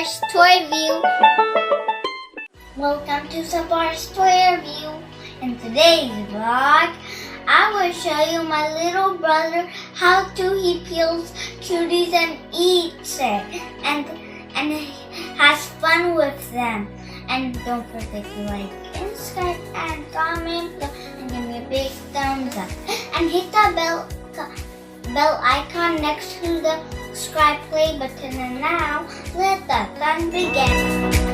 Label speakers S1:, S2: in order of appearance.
S1: Savar's Toy Review. Welcome to Savar's Toy Review. In today's vlog, I will show you my little brother how he peels cuties and eats it and has fun with them. And don't forget to like and subscribe and comment and give me a big thumbs up. And hit the bell icon next to the subscribe play button. And now let the fun begin.